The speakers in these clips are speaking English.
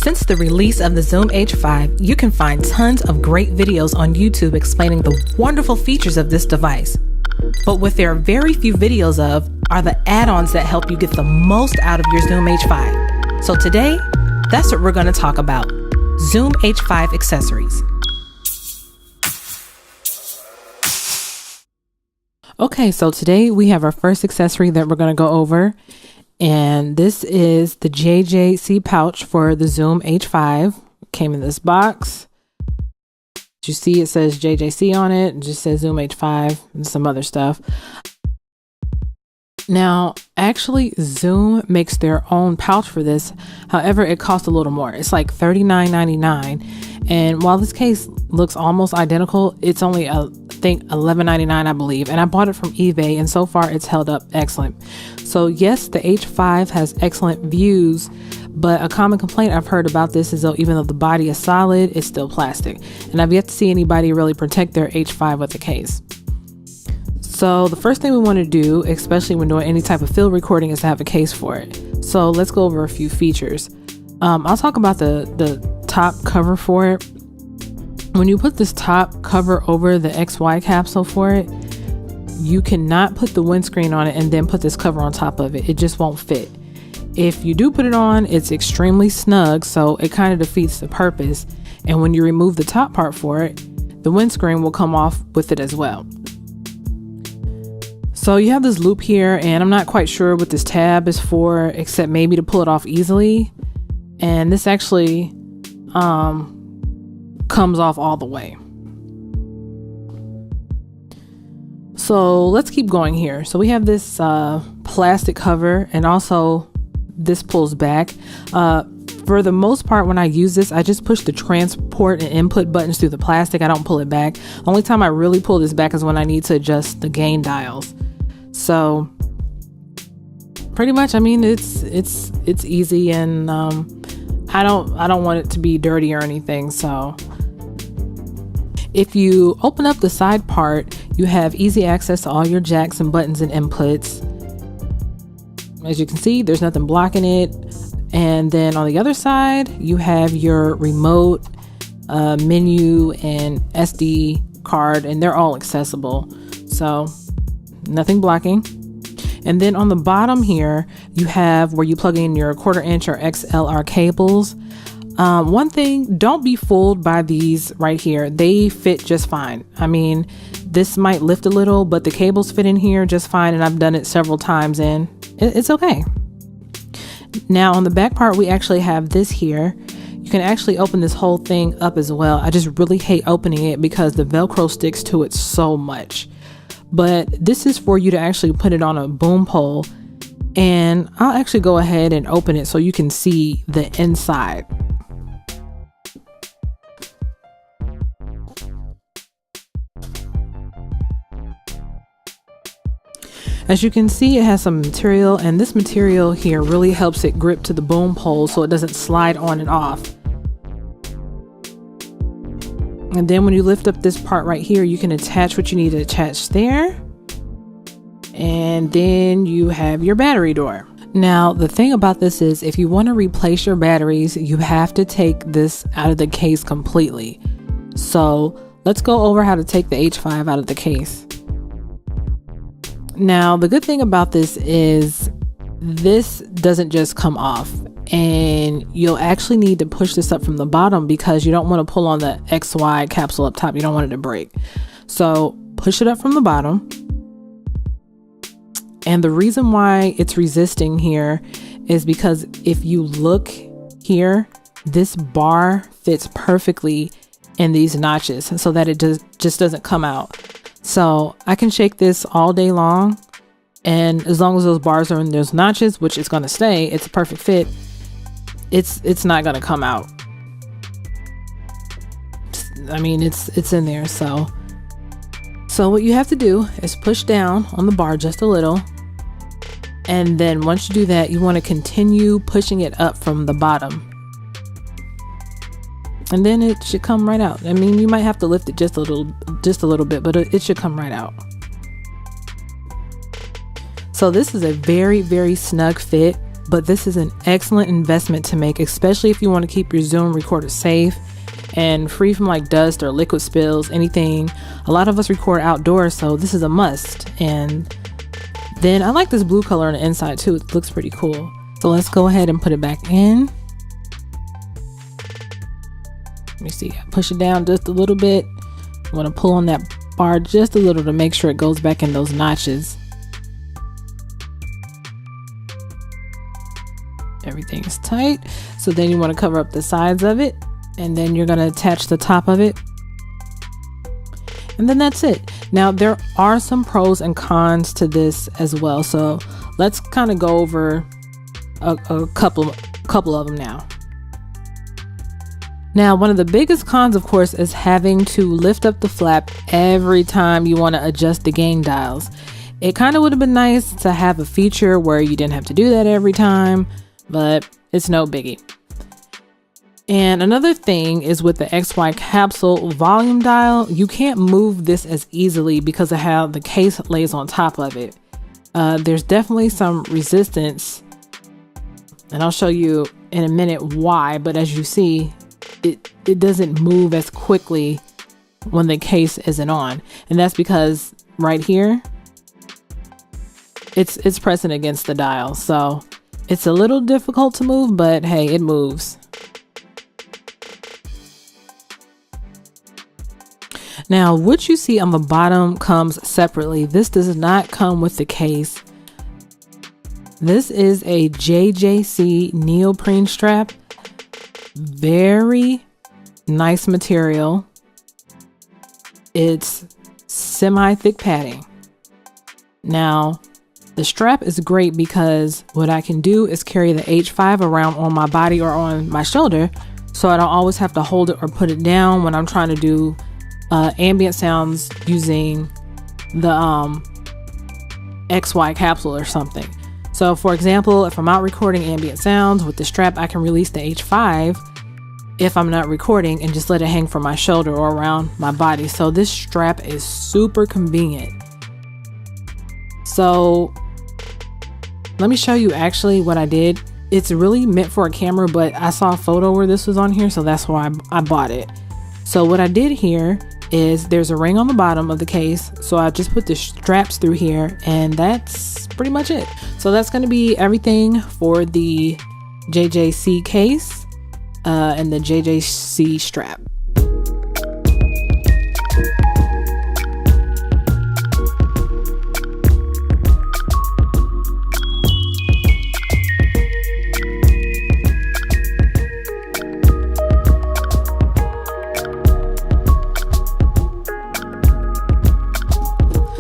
Since the release of the Zoom H5, you can find tons of great videos on YouTube explaining the wonderful features of this device. But what there are very few videos of are the add-ons that help you get the most out of your Zoom H5. So today, that's what we're going to talk about: Zoom H5 accessories. Okay, so today we have our first accessory that we're going to go over, and this is the JJC pouch for the Zoom H5. Came in this box. You see it says JJC on it. It just says Zoom H5 and some other stuff. Now, actually, Zoom makes their own pouch for this. However, it costs a little more. It's like $39.99. And while this case looks almost identical, it's only, I think, $11.99, I believe. And I bought it from eBay, and so far it's held up excellent. So yes, the H5 has excellent views, but a common complaint I've heard about this is even though the body is solid, it's still plastic. And I've yet to see anybody really protect their H5 with a case. So the first thing we want to do, especially when doing any type of field recording, is to have a case for it. So let's go over a few features. I'll talk about the top cover for it. When you put this top cover over the XY capsule for it, you cannot put the windscreen on it and then put this cover on top of it. It just won't fit. If you do put it on, it's extremely snug, so it kind of defeats the purpose. And when you remove the top part for it, the windscreen will come off with it as well. So you have this loop here, and I'm not quite sure what this tab is for, except maybe to pull it off easily. And this actually comes off all the way. So let's keep going here. So we have this plastic cover, and also this pulls back. For the most part, when I use this, I just push the transport and input buttons through the plastic. I don't pull it back. The only time I really pull this back is when I need to adjust the gain dials. So pretty much, I mean, it's easy, and I don't want it to be dirty or anything. So if you open up the side part, you have easy access to all your jacks and buttons and inputs. As you can see, there's nothing blocking it. And then on the other side, you have your remote, menu, and SD card, and they're all accessible. So nothing blocking. And then on the bottom here, you have where you plug in your 1/4 inch or XLR cables. One thing, don't be fooled by these right here. They fit just fine. I mean, this might lift a little, but the cables fit in here just fine. And I've done it several times, and it's okay. Now on the back part, we actually have this here. You can actually open this whole thing up as well. I just really hate opening it because the Velcro sticks to it so much. But this is for you to actually put it on a boom pole, and I'll actually go ahead and open it so you can see the inside. As you can see, it has some material, and this material here really helps it grip to the boom pole so it doesn't slide on and off. And then when you lift up this part right here, you can attach what you need to attach there. And then you have your battery door. Now, the thing about this is if you want to replace your batteries, you have to take this out of the case completely. So let's go over how to take the H5 out of the case. Now, the good thing about this is this doesn't just come off, and you'll actually need to push this up from the bottom because you don't want to pull on the XY capsule up top. You don't want it to break. So push it up from the bottom. And the reason why it's resisting here is because if you look here, this bar fits perfectly in these notches so that it just doesn't come out. So I can shake this all day long, and as long as those bars are in those notches, which it's going to stay, it's a perfect fit, it's not going to come out. I mean, it's in there. So what you have to do is push down on the bar just a little, and then once you do that, you want to continue pushing it up from the bottom, and then it should come right out. I mean, you might have to lift it just a little bit, but it should come right out. So this is a very, very snug fit. but this is an excellent investment to make, especially if you want to keep your Zoom recorder safe and free from like dust or liquid spills, anything. A lot of us record outdoors, so this is a must. And then I like this blue color on the inside too. It looks pretty cool. So let's go ahead and put it back in. Let me see, push it down just a little bit. I want to pull on that bar just a little to make sure it goes back in those notches. Everything is tight. So then you want to cover up the sides of it, and then you're going to attach the top of it. And then that's it. Now there are some pros and cons to this as well. So let's kind of go over a couple of them now. Now, one of the biggest cons, of course, is having to lift up the flap every time you want to adjust the gain dials. It kind of would have been nice to have a feature where you didn't have to do that every time, but it's no biggie. And another thing is with the XY capsule volume dial, you can't move this as easily because of how the case lays on top of it. There's definitely some resistance, and I'll show you in a minute why, but as you see, it doesn't move as quickly when the case isn't on. And that's because right here, it's pressing against the dial. So it's a little difficult to move, but hey, it moves. Now, what you see on the bottom comes separately. This does not come with the case. This is a JJC neoprene strap. Very nice material. It's semi-thick padding. Now, the strap is great because what I can do is carry the H5 around on my body or on my shoulder, so I don't always have to hold it or put it down when I'm trying to do ambient sounds using the XY capsule or something. So for example, if I'm out recording ambient sounds with the strap, I can release the H5 if I'm not recording and just let it hang from my shoulder or around my body. So this strap is super convenient. So let me show you actually what I did. It's really meant for a camera, but I saw a photo where this was on here, so that's why I bought it. So what I did here is there's a ring on the bottom of the case, so I just put the straps through here, and that's pretty much it. So that's going to be everything for the JJC case and the JJC strap.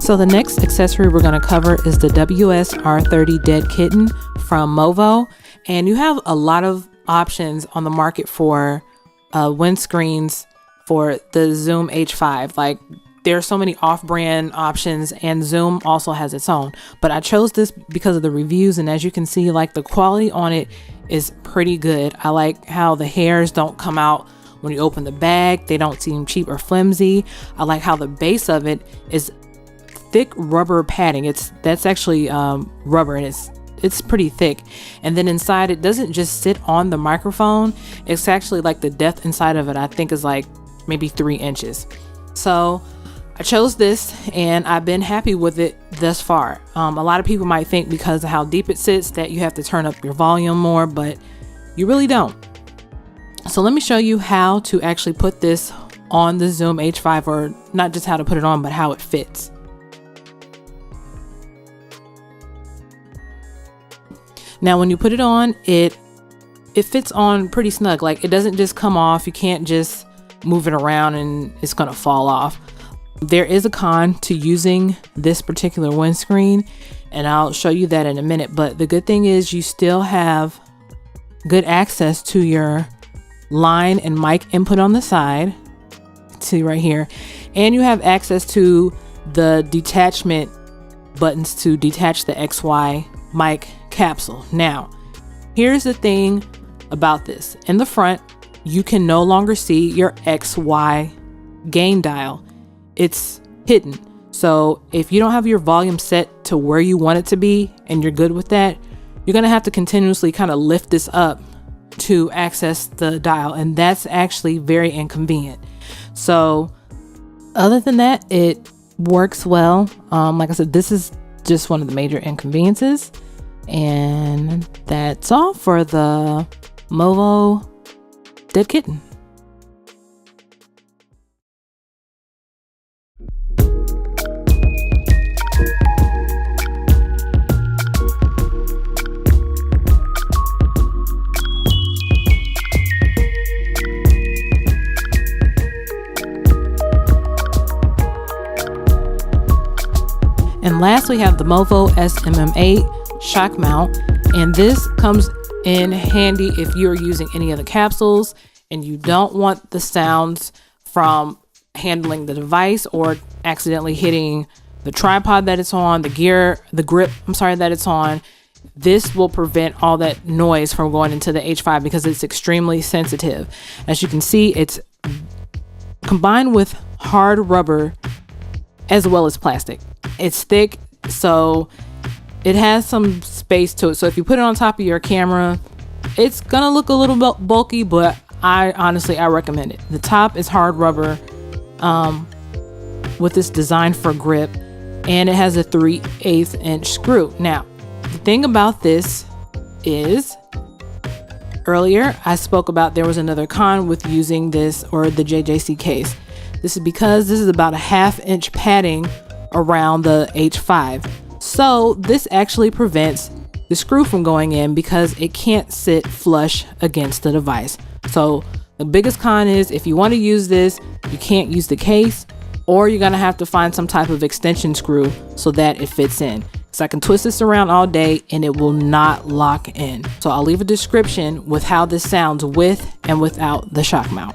So the next accessory we're going to cover is the WS-R30 Dead Kitten from MOVO. And you have a lot of options on the market for windscreens for the Zoom H5. Like, there are so many off-brand options, and Zoom also has its own. But I chose this because of the reviews, and as you can see, like, the quality on it is pretty good. I like how the hairs don't come out when you open the bag. They don't seem cheap or flimsy. I like how the base of it is thick rubber padding. That's actually rubber, and it's pretty thick. And then inside, it doesn't just sit on the microphone. It's actually like the depth inside of it, I think, is like maybe 3 inches. So I chose this, and I've been happy with it thus far. A lot of people might think because of how deep it sits that you have to turn up your volume more, but you really don't. So let me show you how to actually put this on the Zoom H5, or not just how to put it on, but how it fits. Now, when you put it on, it fits on pretty snug. Like, it doesn't just come off. You can't just move it around and it's gonna fall off. There is a con to using this particular windscreen, and I'll show you that in a minute. But the good thing is you still have good access to your line and mic input on the side. See right here. And you have access to the detachment buttons to detach the XY mic capsule. Now, here's the thing about this. In the front, you can no longer see your XY gain dial. It's hidden. So if you don't have your volume set to where you want it to be and you're good with that, you're going to have to continuously kind of lift this up to access the dial, and that's actually very inconvenient. So other than that, it works well. Like I said, this is just one of the major inconveniences, and that's all for the MOVO Dead Kitten. And last, we have the MOVO SMM8 shock mount, and this comes in handy if you're using any of the capsules and you don't want the sounds from handling the device or accidentally hitting the tripod that it's on, the grip that it's on. This will prevent all that noise from going into the H5 because it's extremely sensitive. As you can see, it's combined with hard rubber as well as plastic. It's thick, so it has some space to it. So if you put it on top of your camera, it's gonna look a little bulky, but I recommend it. The top is hard rubber with this design for grip, and it has a 3/8 inch screw. Now, the thing about this is, earlier I spoke about there was another con with using this or the JJC case. This is because this is about a 1/2 inch padding around the H5. So this actually prevents the screw from going in because it can't sit flush against the device. So the biggest con is if you want to use this, you can't use the case, or you're gonna have to find some type of extension screw so that it fits in. So I can twist this around all day and it will not lock in. So I'll leave a description with how this sounds with and without the shock mount.